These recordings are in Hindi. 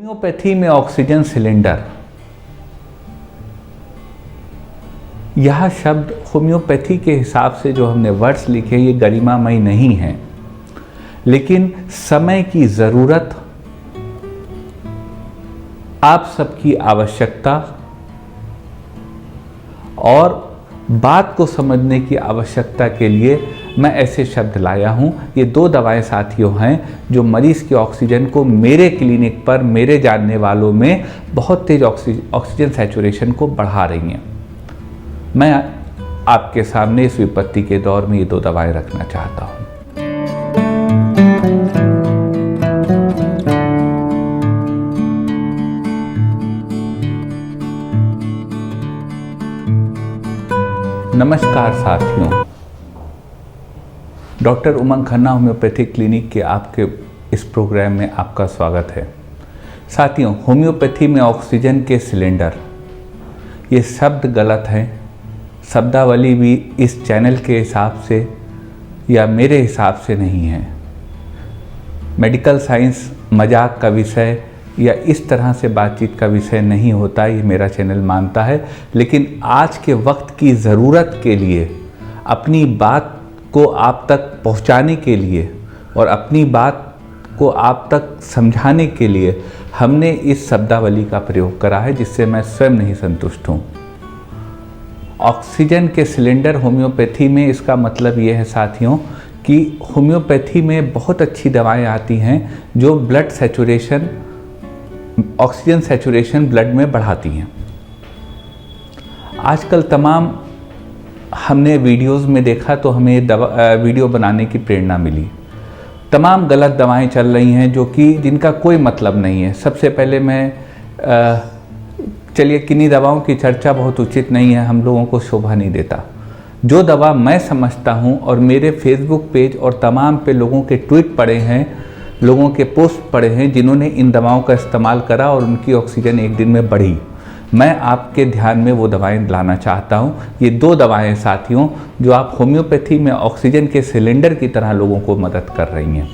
होम्योपैथी में ऑक्सीजन सिलेंडर, यह शब्द होम्योपैथी के हिसाब से जो हमने वर्ड्स लिखे ये गरिमामय नहीं है, लेकिन समय की ज़रूरत, आप सबकी आवश्यकता और बात को समझने की आवश्यकता के लिए मैं ऐसे शब्द लाया हूँ। ये दो दवाएं साथियों हैं जो मरीज़ की ऑक्सीजन को मेरे क्लिनिक पर मेरे जानने वालों में बहुत तेज़ ऑक्सीजन सैचुरेशन को बढ़ा रही हैं। मैं आपके सामने इस विपत्ति के दौर में ये दो दवाएं रखना चाहता हूँ। नमस्कार साथियों, डॉक्टर उमंग खन्ना होम्योपैथिक क्लिनिक के आपके इस प्रोग्राम में आपका स्वागत है। साथियों, होम्योपैथी में ऑक्सीजन के सिलेंडर, ये शब्द गलत हैं। शब्दावली भी इस चैनल के हिसाब से या मेरे हिसाब से नहीं है। मेडिकल साइंस मजाक का विषय या इस तरह से बातचीत का विषय नहीं होता, ये मेरा चैनल मानता है। लेकिन आज के वक्त की ज़रूरत के लिए, अपनी बात को आप तक पहुंचाने के लिए और अपनी बात को आप तक समझाने के लिए हमने इस शब्दावली का प्रयोग करा है, जिससे मैं स्वयं नहीं संतुष्ट हूँ। ऑक्सीजन के सिलेंडर होम्योपैथी में, इसका मतलब ये है साथियों कि होम्योपैथी में बहुत अच्छी दवाएं आती हैं जो blood saturation, oxygen saturation blood में बढ़ाती हैं। आजकल तमाम हमने वीडियोस में देखा तो हमें वीडियो बनाने की प्रेरणा मिली। तमाम गलत दवाएं चल रही हैं जो कि जिनका कोई मतलब नहीं है। सबसे पहले मैं चलिए, किन्हीं दवाओं की चर्चा बहुत उचित नहीं है, हम लोगों को शोभा नहीं देता। जो दवा मैं समझता हूं और मेरे फेसबुक पेज और तमाम पे लोगों के ट्वीट पढ़े हैं, लोगों के पोस्ट पढ़े हैं जिन्होंने इन दवाओं का इस्तेमाल करा और उनकी ऑक्सीजन एक दिन में बढ़ी, मैं आपके ध्यान में वो दवाएं लाना चाहता हूं। ये दो दवाएं साथियों जो आप होम्योपैथी में ऑक्सीजन के सिलेंडर की तरह लोगों को मदद कर रही हैं।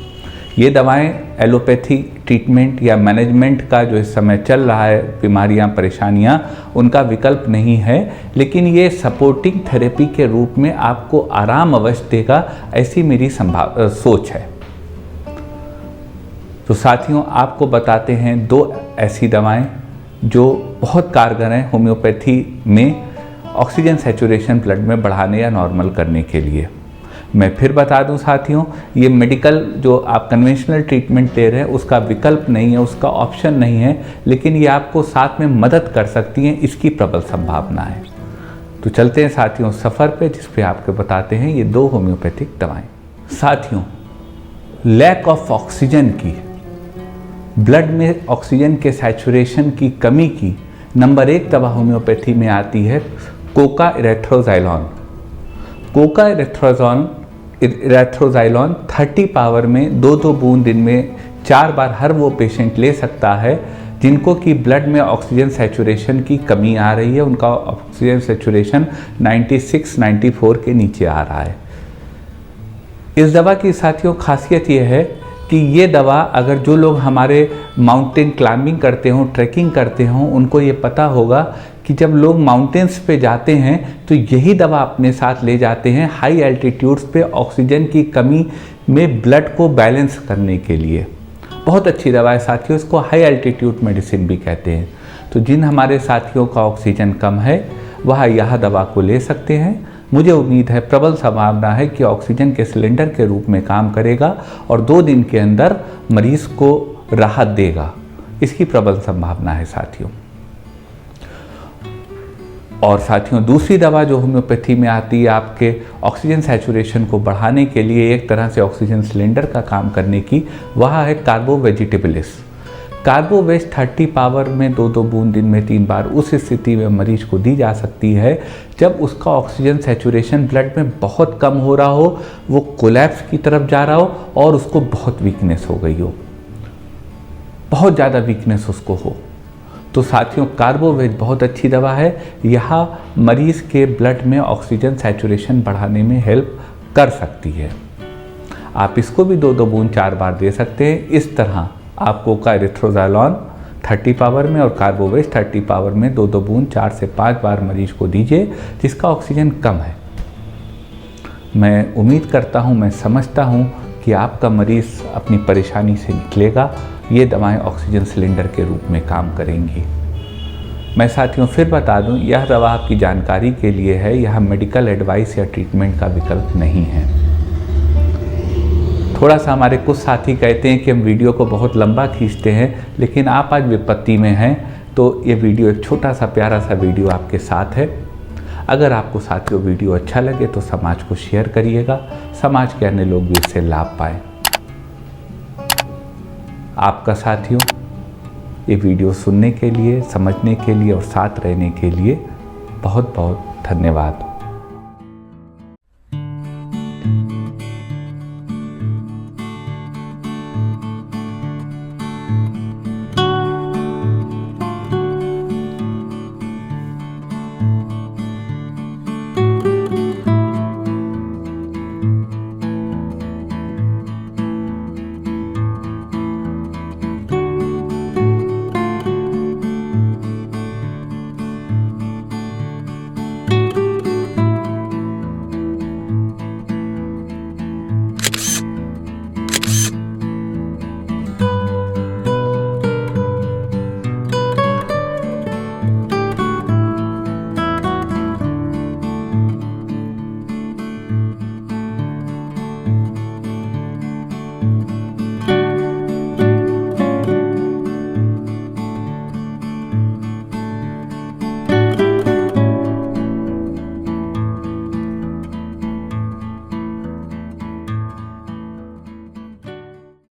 ये दवाएं एलोपैथी ट्रीटमेंट या मैनेजमेंट का जो इस समय चल रहा है, बीमारियां, परेशानियां, उनका विकल्प नहीं है, लेकिन ये सपोर्टिंग थेरेपी के रूप में आपको आराम अवश्य देगा, ऐसी मेरी सोच है। तो साथियों, आपको बताते हैं दो ऐसी दवाएं जो बहुत कारगर हैं होम्योपैथी में ऑक्सीजन सैचुरेशन ब्लड में बढ़ाने या नॉर्मल करने के लिए। मैं फिर बता दूं साथियों, ये मेडिकल जो आप कन्वेंशनल ट्रीटमेंट ले रहे हैं उसका विकल्प नहीं है, उसका ऑप्शन नहीं है, लेकिन ये आपको साथ में मदद कर सकती हैं, इसकी प्रबल संभावना है। तो चलते हैं साथियों सफ़र पे, जिस पे आपको बताते हैं ये दो होम्योपैथिक दवाएँ। साथियों, लैक ऑफ ऑक्सीजन की, ब्लड में ऑक्सीजन के सैचुरेशन की कमी की नंबर 1 दवा होम्योपैथी में आती है कोका इरेथ्रोजाइलॉन। कोका इरेथ्रोजाइलॉन 30 पावर में 2-2 बूंद दिन में 4 बार हर वो पेशेंट ले सकता है जिनको कि ब्लड में ऑक्सीजन सैचुरेशन की कमी आ रही है, उनका ऑक्सीजन सैचुरेशन 96-94 के नीचे आ रहा है। इस दवा की साथियों खासियत ये है कि ये दवा, अगर जो लोग हमारे माउंटेन क्लाइंबिंग करते हों, ट्रैकिंग करते हों, उनको ये पता होगा कि जब लोग माउंटेन्स पे जाते हैं तो यही दवा अपने साथ ले जाते हैं हाई एल्टीट्यूड्स पे ऑक्सीजन की कमी में ब्लड को बैलेंस करने के लिए। बहुत अच्छी दवा है साथियों, इसको हाई एल्टीट्यूड मेडिसिन भी कहते हैं। तो जिन हमारे साथियों का ऑक्सीजन कम है वह यह दवा को ले सकते हैं। मुझे उम्मीद है, प्रबल संभावना है कि ऑक्सीजन के सिलेंडर के रूप में काम करेगा और 2 दिन के अंदर मरीज को राहत देगा, इसकी प्रबल संभावना है साथियों। और साथियों, दूसरी दवा जो होम्योपैथी में आती है आपके ऑक्सीजन सैचुरेशन को बढ़ाने के लिए, एक तरह से ऑक्सीजन सिलेंडर का काम करने की, वह है कार्बो वेजिटेबलिस। कार्बोवेज 30 पावर में 2-2 बूंद दिन में 3 बार उस स्थिति में मरीज को दी जा सकती है जब उसका ऑक्सीजन सैचुरेशन ब्लड में बहुत कम हो रहा हो, वो कोलैप्स की तरफ जा रहा हो और उसको बहुत वीकनेस हो गई हो, बहुत ज़्यादा वीकनेस उसको हो। तो साथियों, कार्बोवेज बहुत अच्छी दवा है, यह मरीज़ के ब्लड में ऑक्सीजन सैचुरेशन बढ़ाने में हेल्प कर सकती है। आप इसको भी 2-2 बूंद 4 बार दे सकते हैं। इस तरह आप कोका इरेथ्रोजाइलॉन 30 पावर में और कार्बोवेक्स 30 पावर में 2-2 बूंद 4 से 5 बार मरीज को दीजिए जिसका ऑक्सीजन कम है। मैं उम्मीद करता हूँ, मैं समझता हूँ कि आपका मरीज़ अपनी परेशानी से निकलेगा। ये दवाएं ऑक्सीजन सिलेंडर के रूप में काम करेंगी। मैं साथियों फिर बता दूं, यह दवा आपकी जानकारी के लिए है, यह मेडिकल एडवाइस या ट्रीटमेंट का विकल्प नहीं है। थोड़ा सा हमारे कुछ साथी कहते हैं कि हम वीडियो को बहुत लंबा खींचते हैं, लेकिन आप आज विपत्ति में हैं तो ये वीडियो एक छोटा सा प्यारा सा वीडियो आपके साथ है। अगर आपको साथियों वीडियो अच्छा लगे तो समाज को शेयर करिएगा, समाज के अन्य लोग भी इससे लाभ पाएं। आपका साथियों ये वीडियो सुनने के लिए, समझने के लिए और साथ रहने के लिए बहुत बहुत धन्यवाद।